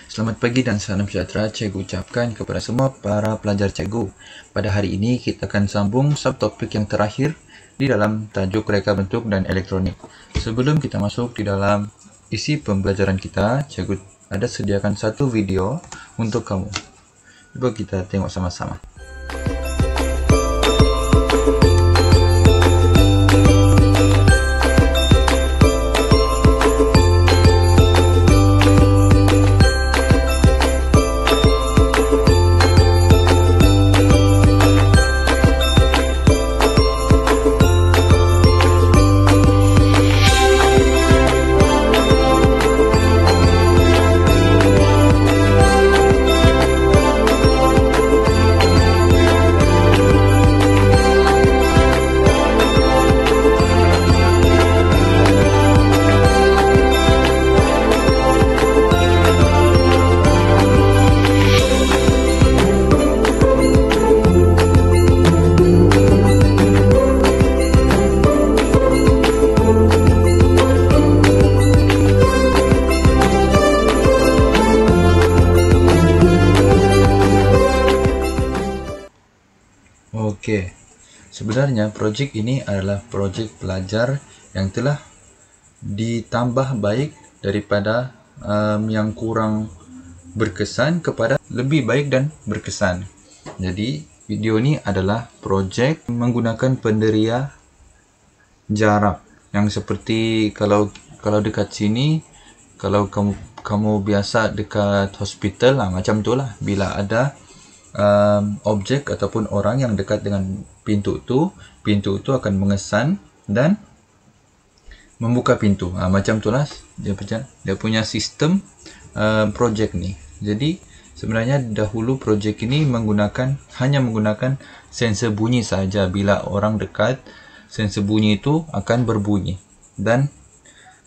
Selamat pagi dan salam sejahtera cikgu ucapkan kepada semua para pelajar cikgu. Pada hari ini kita akan sambung subtopik yang terakhir di dalam tajuk reka bentuk dan elektronik. Sebelum kita masuk di dalam isi pembelajaran kita, cikgu ada sediakan satu video untuk kamu. Coba kita tengok sama-sama. Okey, sebenarnya projek ini adalah projek pelajar yang telah ditambah baik daripada yang kurang berkesan kepada lebih baik dan berkesan. Jadi video ini adalah projek menggunakan penderia jarak yang seperti kalau dekat sini, kalau kamu biasa dekat hospital lah, macam itulah. Bila ada objek ataupun orang yang dekat dengan pintu itu akan mengesan dan membuka pintu. Macam itulah dia punya sistem projek ni. Jadi sebenarnya dahulu projek ini hanya menggunakan sensor bunyi saja. Bila orang dekat, sensor bunyi itu akan berbunyi, dan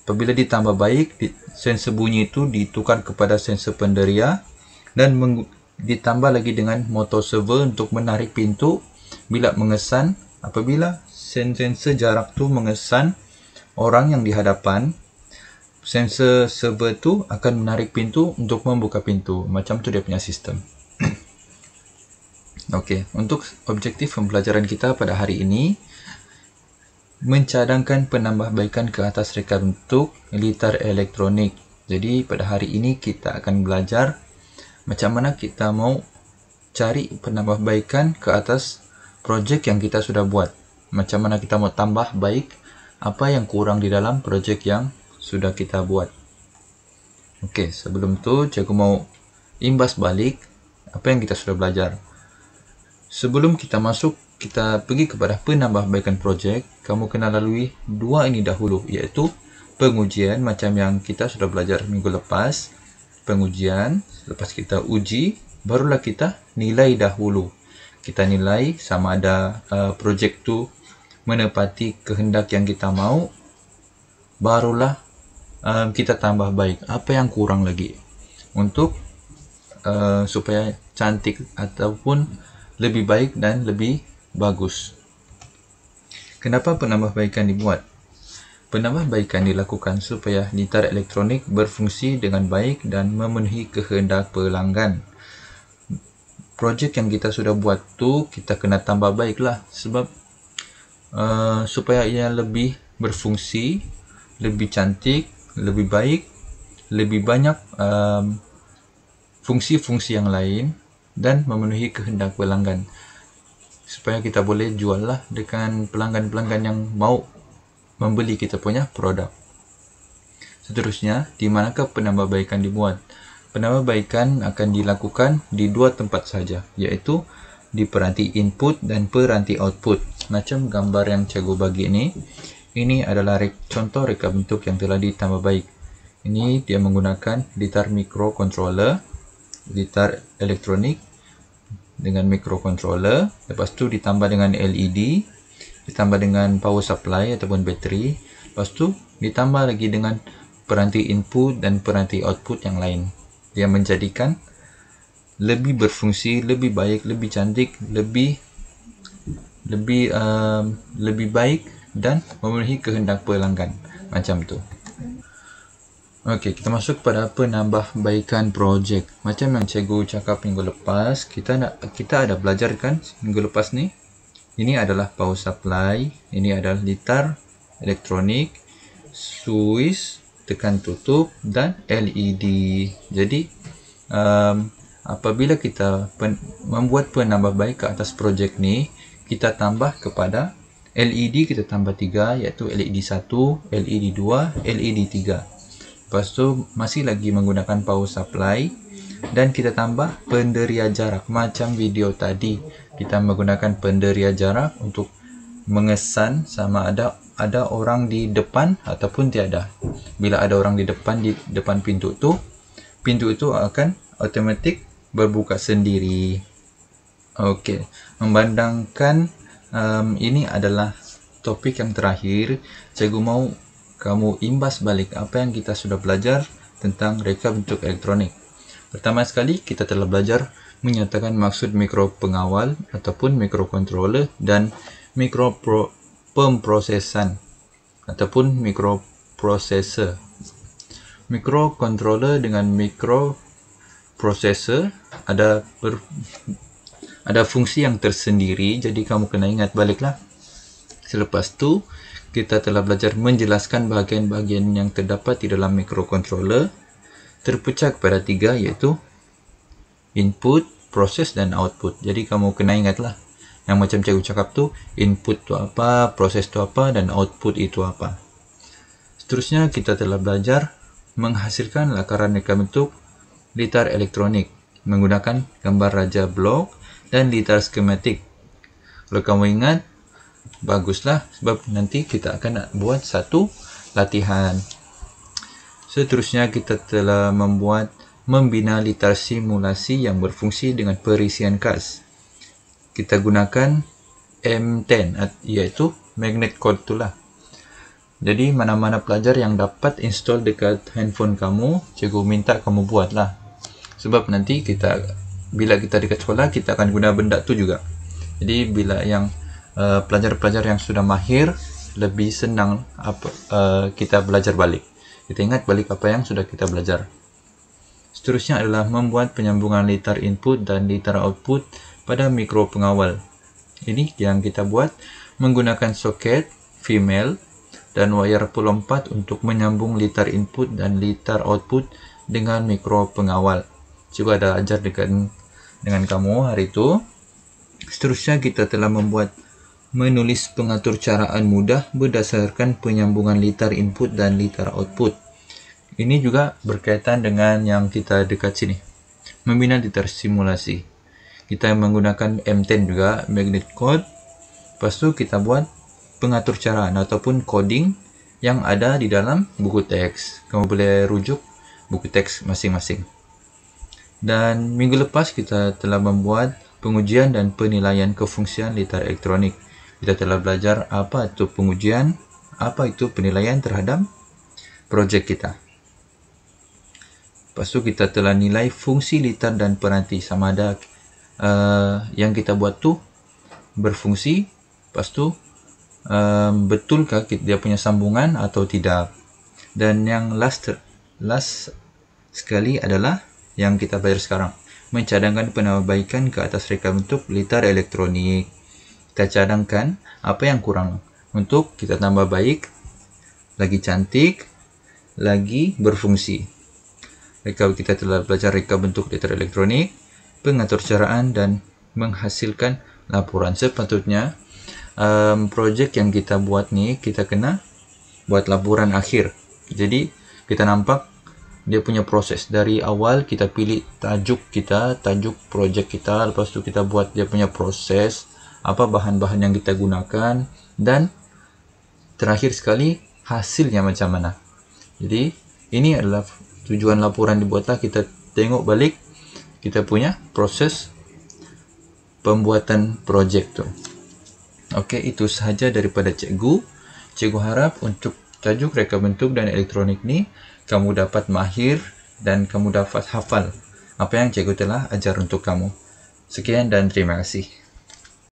apabila ditambah baik, sensor bunyi itu ditukar kepada sensor penderia dan ditambah lagi dengan motor server untuk menarik pintu bila mengesan. Apabila sensor jarak tu mengesan orang yang di hadapan, sensor server tu akan menarik pintu untuk membuka pintu. Macam tu dia punya sistem. Okey, untuk objektif pembelajaran kita pada hari ini, mencadangkan penambahbaikan ke atas reka bentuk litar elektronik. Jadi pada hari ini kita akan belajar macam mana kita mau cari penambahbaikan ke atas projek yang kita sudah buat. Macam mana kita mau tambah baik apa yang kurang di dalam projek yang sudah kita buat. Okey, sebelum tu cikgu mau imbas balik apa yang kita sudah belajar. Sebelum kita masuk, kita pergi kepada penambahbaikan projek, kamu kena lalui dua ini dahulu, iaitu pengujian macam yang kita sudah belajar minggu lepas. Pengujian, lepas kita uji, barulah kita nilai dahulu. Kita nilai sama ada projek tu menepati kehendak yang kita mau, barulah kita tambah baik apa yang kurang lagi untuk supaya cantik ataupun lebih baik dan lebih bagus. Kenapa penambahbaikan dibuat? Penambahbaikan dilakukan supaya litar elektronik berfungsi dengan baik dan memenuhi kehendak pelanggan. Projek yang kita sudah buat tu kita kena tambah baiklah, sebab supaya ia lebih berfungsi, lebih cantik, lebih baik, lebih banyak fungsi-fungsi yang lain dan memenuhi kehendak pelanggan, supaya kita boleh jual lah dengan pelanggan-pelanggan yang mau membeli kita punya produk. Seterusnya, di manakah penambahbaikan dibuat? Penambahbaikan akan dilakukan di dua tempat saja, iaitu di peranti input dan peranti output. Macam gambar yang cikgu bagi ini adalah contoh reka bentuk yang telah ditambah baik. Ini dia menggunakan litar microcontroller, litar elektronik dengan microcontroller, lepas tu ditambah dengan LED, ditambah dengan power supply ataupun bateri, lepas tu ditambah lagi dengan peranti input dan peranti output yang lain. Dia menjadikan lebih berfungsi, lebih baik, lebih cantik, lebih baik dan memenuhi kehendak pelanggan. Macam tu. Okey, kita masuk pada penambahbaikan projek. Macam yang cikgu cakap minggu lepas, kita ada belajar kan minggu lepas ni. Ini adalah power supply, ini adalah litar elektronik, switch, tekan tutup dan LED. Jadi apabila kita membuat penambahbaik ke atas projek ni, kita tambah kepada LED, kita tambah 3, iaitu LED 1, LED 2, LED 3. Lepas tu masih lagi menggunakan power supply dan kita tambah penderia jarak. Macam video tadi, kita menggunakan penderia jarak untuk mengesan sama ada orang di depan ataupun tiada. Bila ada orang di depan pintu itu akan automatik berbuka sendiri. Okey, memandangkan ini adalah topik yang terakhir, cikgu mau kamu imbas balik apa yang kita sudah belajar tentang reka bentuk elektronik. Pertama sekali, kita telah belajar menyatakan maksud mikropengawal ataupun mikrocontroller dan mikropemprosesan ataupun mikroprosesor. Mikrocontroller dengan mikroprosesor ada fungsi yang tersendiri, jadi kamu kena ingat baliklah. Selepas tu, kita telah belajar menjelaskan bahagian-bahagian yang terdapat di dalam mikrocontroller, terpecah kepada 3, iaitu input, proses dan output. Jadi kamu kena ingatlah yang macam cikgu cakap tu, input tu apa, proses tu apa dan output itu apa. Seterusnya kita telah belajar menghasilkan lakaran reka bentuk litar elektronik menggunakan gambar raja blok dan litar skematik. Kalau kamu ingat, baguslah, sebab nanti kita akan buat satu latihan. Seterusnya kita telah membina litar simulasi yang berfungsi dengan perisian khas. Kita gunakan M10, iaitu magnet code itulah. Jadi mana-mana pelajar yang dapat install dekat handphone kamu, cikgu minta kamu buatlah. Sebab nanti bila kita dekat sekolah, kita akan guna benda tu juga. Jadi bila yang pelajar-pelajar yang sudah mahir, lebih senang kita belajar balik. Kita ingat balik apa yang sudah kita belajar. Seterusnya adalah membuat penyambungan litar input dan litar output pada mikropengawal. Ini yang kita buat menggunakan soket female dan wayar pull 4 untuk menyambung litar input dan litar output dengan mikropengawal. Cikgu ada ajar dengan kamu hari itu. Seterusnya kita telah menulis pengatur caraan mudah berdasarkan penyambungan litar input dan litar output. Ini juga berkaitan dengan yang kita dekat sini. Membina litar simulasi. Kita menggunakan M10 juga, magnet code. Lepas tu kita buat pengatur caraan ataupun coding yang ada di dalam buku teks. Kamu boleh rujuk buku teks masing-masing. Dan minggu lepas kita telah membuat pengujian dan penilaian kefungsian litar elektronik. Kita telah belajar apa itu pengujian, apa itu penilaian terhadap projek kita. Lepas tu kita telah nilai fungsi litar dan peranti, sama ada yang kita buat tu berfungsi, lepas tu betulkah dia punya sambungan atau tidak. Dan yang last sekali adalah yang kita belajar sekarang, mencadangkan penambahbaikan ke atas reka bentuk litar elektronik. Kita cadangkan apa yang kurang untuk kita tambah baik, lagi cantik, lagi berfungsi. Kita telah belajar reka bentuk litar elektronik, pengatur caraan dan menghasilkan laporan. Sepatutnya projek yang kita buat ni, kita kena buat laporan akhir. Jadi kita nampak dia punya proses. Dari awal kita pilih tajuk projek kita, lepas tu kita buat dia punya proses, apa bahan-bahan yang kita gunakan, dan terakhir sekali hasilnya macam mana. Jadi ini adalah tujuan laporan dibuatlah, kita tengok balik kita punya proses pembuatan projek tu. Okey, itu sahaja daripada cikgu. Cikgu harap untuk tajuk reka bentuk dan elektronik ni kamu dapat mahir dan kamu dapat hafal apa yang cikgu telah ajar untuk kamu. Sekian dan terima kasih.